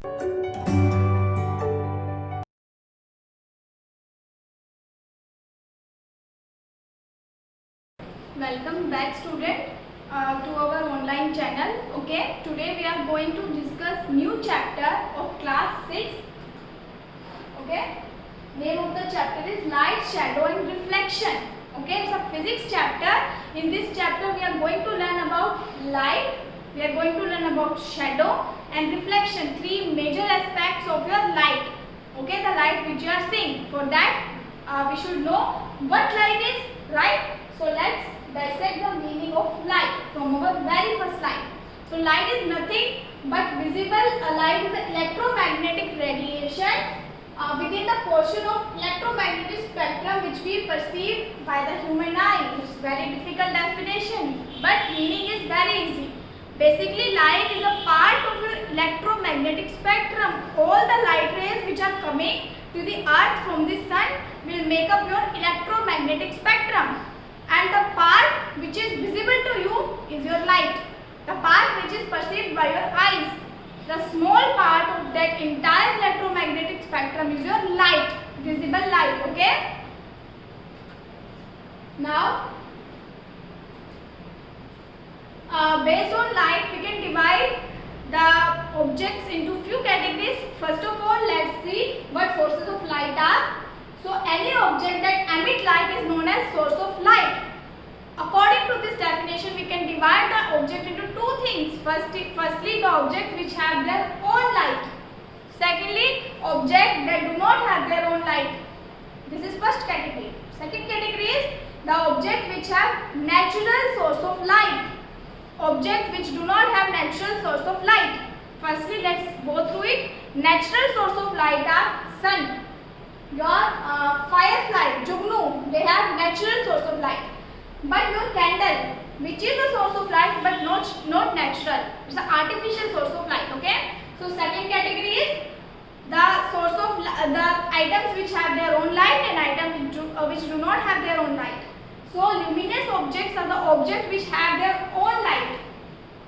Welcome back student to our online channel. Okay, today we are going to discuss new chapter of class 6. Okay, name of the chapter is light, shadow and reflection. Okay, it's a physics chapter. In this chapter we are going to learn about light, we are going to learn about shadow and reflection, three major aspects of your light. Okay, the light which you are seeing. For that we should know what light is, right? So let's dissect the meaning of light from our very first line. So light is nothing but visible. Light is an electromagnetic radiation within the portion of electromagnetic spectrum which we perceive by the human eye. It's very difficult definition, but meaning is very easy. Basically, light is a part of your electromagnetic spectrum. All the light rays which are coming to the earth from the sun will make up your electromagnetic spectrum. And the part which is visible to you is your light. The part which is perceived by your eyes. The small part of that entire electromagnetic spectrum is your light, visible light. Okay? Now, based on light, we can divide the objects into few categories. First of all, let's see what sources of light are. So any object that emit light is known as source of light. According to this definition, we can divide the object into two things. Firstly, the object which have their own light. Secondly, object that do not have their own light. This is first category. Second category is the object which have natural source of light. Object which do not have natural source of light. Firstly, let's go through it. Natural source of light are sun. Your firefly, Jugnu, they have natural source of light. But your candle, which is a source of light but not natural, it's an artificial source of light. Okay. So second category is the source of the items which have their own light and items which do not have their own light. So luminous objects are the objects which have their own light.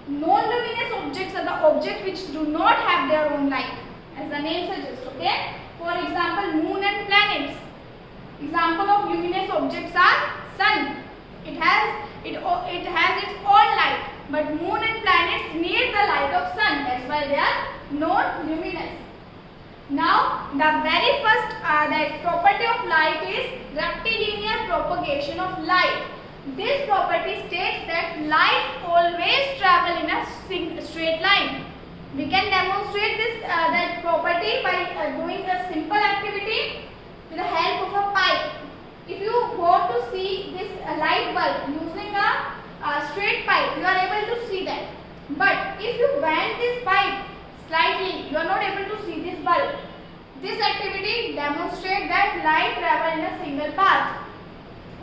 Non-luminous objects are the objects which do not have their own light, as the name suggests. Okay. For example, moon and planets. Example of luminous objects are sun. It has its own light, but moon and planets need the light of sun. That's why they are non-luminous. Now, the very first that property of light is rectilinear propagation of light. This property states that light always travel in a straight line. We can demonstrate this that property by doing a simple activity with the help of a pipe. If you want to see this light bulb using a straight pipe, you are able to see that. But if you bend this pipe slightly, you are not able to see this bulb. This activity demonstrates that light travels in a single path.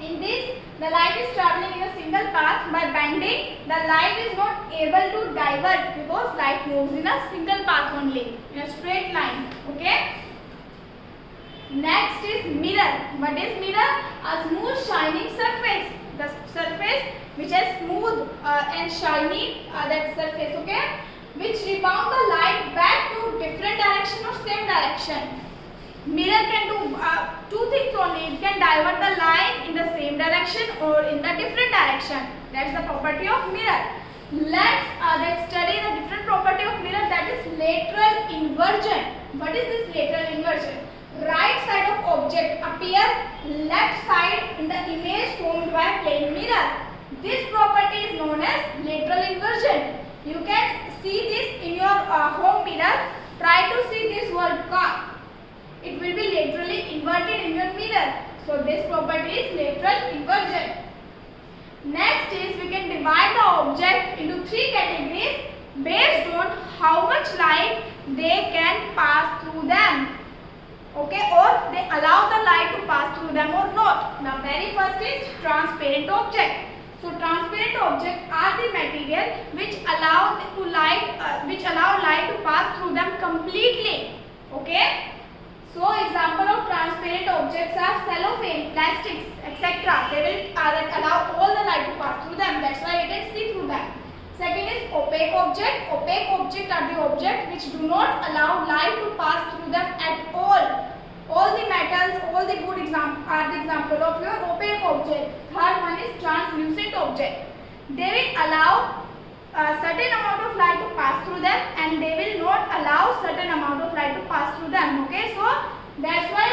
In this, the light is traveling in a single path. By bending, the light is not able to divert because light moves in a single path only, in a straight line. Okay? Next is mirror. What is mirror? A smooth shining surface. The surface which is smooth and shiny, that surface, okay, which rebound the light back to different direction or same direction. Mirror can do two things only. It can divert the light in the same direction or in the different direction. That's the property of mirror. Let's study the different property of mirror, that is lateral inversion. What is this lateral inversion? Right side of object appear left side in the image formed by plane mirror. This property is known as lateral inversion. You can see this in your home mirror. Try to see this word car. It will be laterally inverted in your mirror. So this property is lateral inversion. Next is we can divide the object into three categories based on how much light they can pass through them. Okay, or they allow the light to pass through them or not. The very first is transparent object. So transparent objects are the material which allow light to pass through them completely. Okay. So example of transparent objects are cellophane, plastics, etc. They will allow all the light to pass through them. That's why we can see through them. Second is opaque object. Opaque object are the object which do not allow light to pass through them at all. All the metals, all the good are the example of your opaque object. Third one is translucent object. They will allow a certain amount of light to pass through them, and they will not allow certain amount of light to pass through them. Okay, so that's why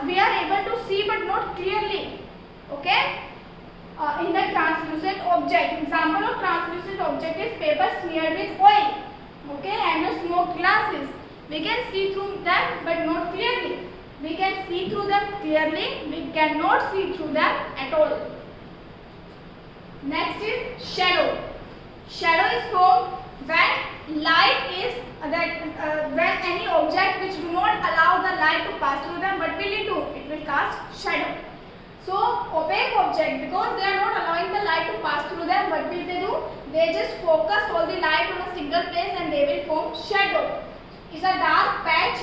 we are able to see but not clearly. Okay, in the translucent object, example of translucent object is paper smeared with oil. Okay, and your smoked glasses. We can see through them but not clearly. We can see through them clearly. We cannot see through them at all. Next is shadow. Shadow is formed when light is when any object which do not allow the light to pass through them, what will it do? It will cast shadow. So opaque object, because they are not allowing the light to pass through them, what will they do? They just focus all the light on a single place and they will form shadow. It's a dark patch.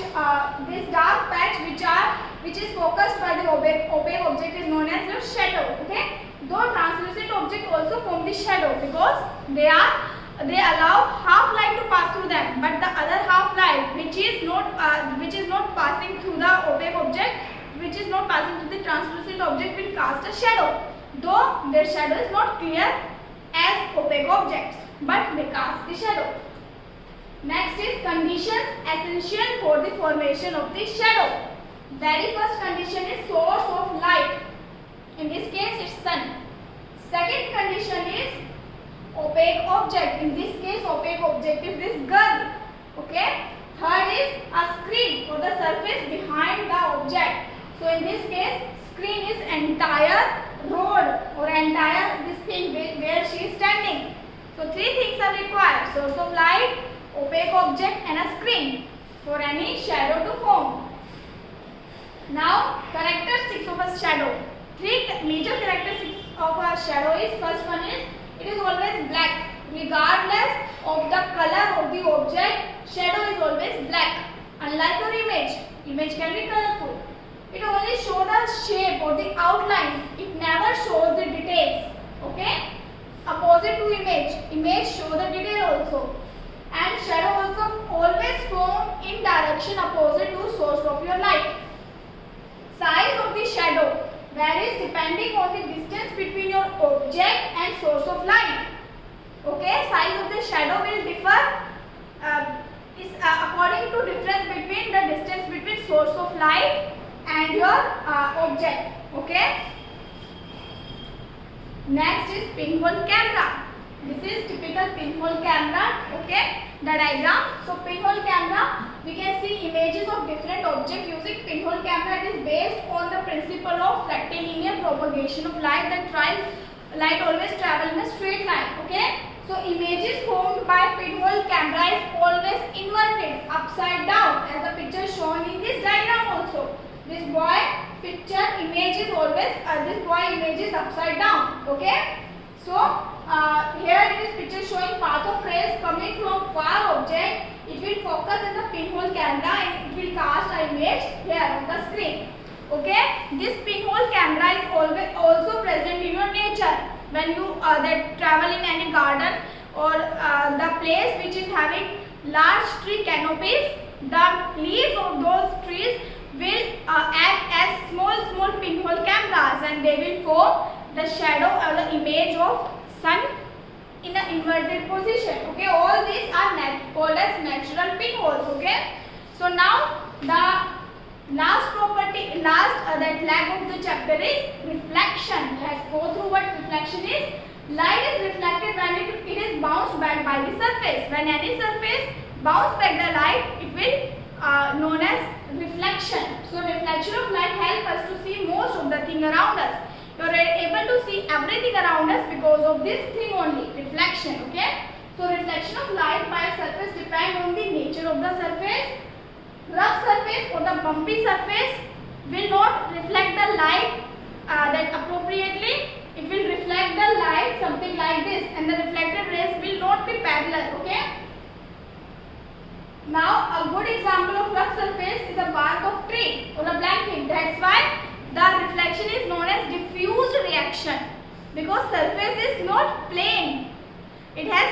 This dark patch which is focused by the opaque object is known as your shadow. Okay. Though translucent object also form the shadow because they allow half light to pass through them, but the other half light which is not passing through the opaque object, which is not passing through the translucent object, will cast a shadow. Though their shadow is not clear as opaque objects, but they cast the shadow. Next is conditions essential for the formation of the shadow. Very first condition is source of light. In this case, it's sun. Second condition is opaque object. In this case, opaque object is this girl. Okay. Third is a screen or the surface behind the object. So in this case, screen is entire road or entire this thing where she is standing. So three things are required: source of light, opaque object, and a screen for any shadow to form. Now, characteristics of a shadow. Three major characteristics of a shadow is: first one is it is always black. Regardless of the color of the object, shadow is always black. Unlike your image can be colorful. It only shows the shape or the outline. It never shows the details. Okay? Opposite to image show the detail also. And shadow also always form in direction opposite to source of your light. Size of the shadow varies depending on the distance between your object and source of light. Okay, size of the shadow will differ according to difference between the distance between source of light and your object. Okay. Next is pinhole camera. This is typical pinhole camera. Okay. The diagram. So pinhole camera, we can see images of different objects using pinhole camera. It is based on the principle of rectilinear propagation of light. That light always travel in a straight line. Okay. So images formed by pinhole camera is always inverted, upside down, as the picture shown in this diagram also. This boy picture image is always this boy image is upside down. Okay. So here it is picture showing path of rays coming from far object. It will focus in the pinhole camera and it will cast an image here on the screen. Okay. This pinhole camera is always also present in your nature. When you travel in any garden or the place which is having large tree canopies, the leaves of those trees will act as small pinhole cameras, and they will form the shadow or the image of sun in an inverted position. Okay, all these are called as natural pinholes. Okay, so now the last property, that leg of the chapter is reflection. Let's go through what reflection is. Light is reflected when it is bounced back by the surface. When any surface bounce back the light, it will known as reflection. So reflection of light helps us to see most of the thing around us. You are able to see everything around us because of this thing only, reflection. Okay. So reflection of light by a surface depends on the nature of the surface. Rough surface or the bumpy surface will not reflect the light that appropriately. It will reflect the light something like this, and the reflected rays will not be parallel. Okay. Now a good example of rough surface is a bark of tree or a blanket. That's why the reflection is known as diffused reaction, because surface is not plane. it has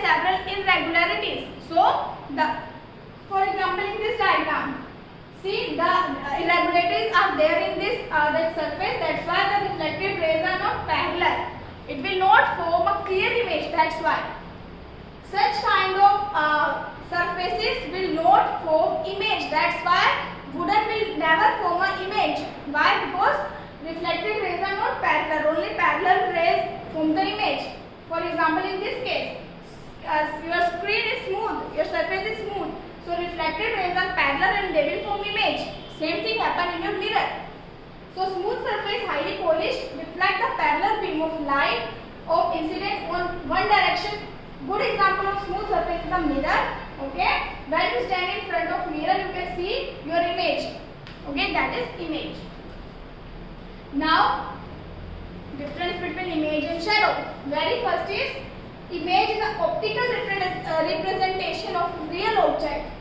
several irregularities. So for example, in this diagram, see the irregularities are there in this that surface. That's why the reflected rays are not parallel. It will not form a clear image. That's why such kind of surfaces will not form image. That's why wooden will never form an image. Why? Because reflected rays are not parallel. Only parallel rays form the image. For example, in this case, your screen is smooth, your surface is smooth. So reflected rays are parallel and they will form image. Same thing happen in your mirror. So smooth surface, highly polished, reflect the parallel beam of light of incident on one direction. Good example of smooth surface is a mirror. Okay, when you stand in front of mirror, you can see your image. Okay, that is image. Now, difference between image and shadow. Very first is image is an optical representation of real object.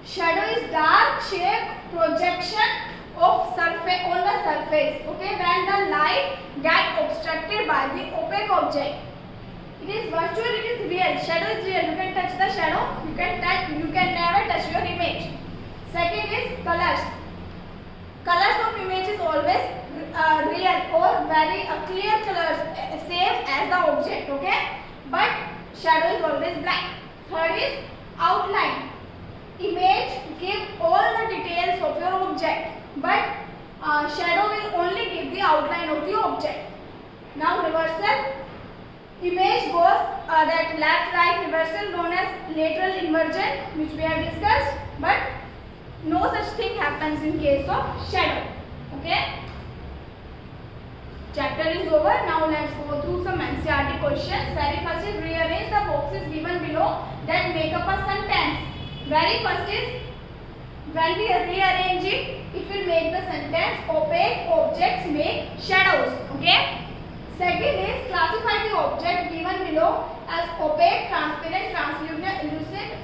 Shadow is dark shape projection of surface on the surface. Okay, when the light gets obstructed by the opaque object. It is virtual, it is real. Shadow is real. You can touch the shadow. You can never touch your image. Second is colors. Colors of image is always real or very clear colors, same as the object. Okay, but shadow is always black. Third is outline. Image give all the details of your object, but shadow will only give the outline of the object. Now reversal. Image goes that left right reversal known as lateral inversion, which we have discussed, but no such thing happens in case of shadow. Okay, chapter is over. Now let's go through some NCERT questions. Very first is rearrange the boxes given below that make up a sentence. Very first is when we rearrange it, it will make the sentence opaque objects make shadows. Okay. Second is classify the object given below as opaque, transparent, translucent,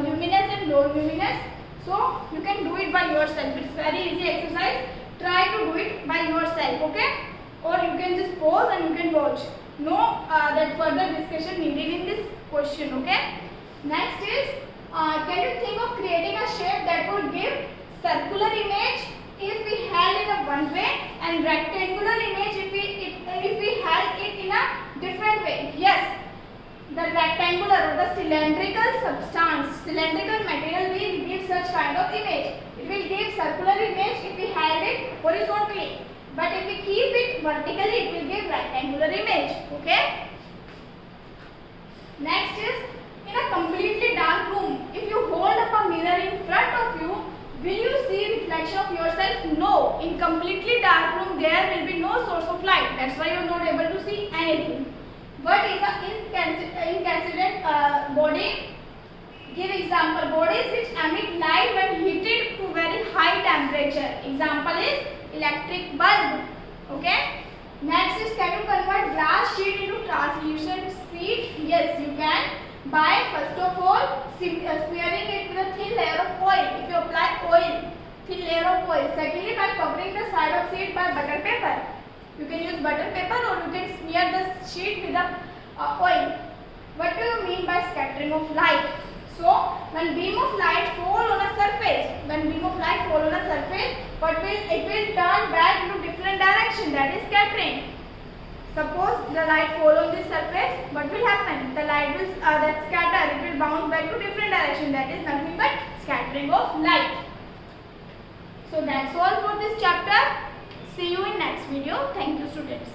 luminous and non-luminous. So you can do it by yourself. It's very easy exercise. Try to do it by yourself. Okay. Or you can just pause and you can watch. No that further discussion needed in this question. Okay. Next is can you think of creating a shape that would give circular image if we held in a one way and rectangular image if we held it in a different way? Yes, the rectangular or the cylindrical substance, cylindrical material will give such kind of image. It will give circular image if we held it horizontally, but if we keep it vertically, it will give rectangular image. Okay. Next is in a completely dark room, if you hold up a mirror in front of you, will you see reflection of yourself? No. In completely dark room, there will be no source of light. That's why you are not able to see anything. What is an incandescent body? Give example. Bodies which emit light when heated to very high temperature. Example is electric bulb. Okay. Next is can you convert glass sheet into translucent sheet? Yes, you can. By first of all smearing it with a thin layer of oil. If you apply oil, thin layer of oil. Secondly, by covering the side of sheet by butter paper. You can use butter paper or you can smear the sheet with the oil. What do you mean by scattering of light? So when beam of light fall on a surface, it will turn back into different direction. That is scattering. Suppose the light fall on this surface, what will happen? The light will that scatter, it will bounce back to different direction. That is nothing but scattering of light. So that's all for this chapter. See you in next video. Thank you, students.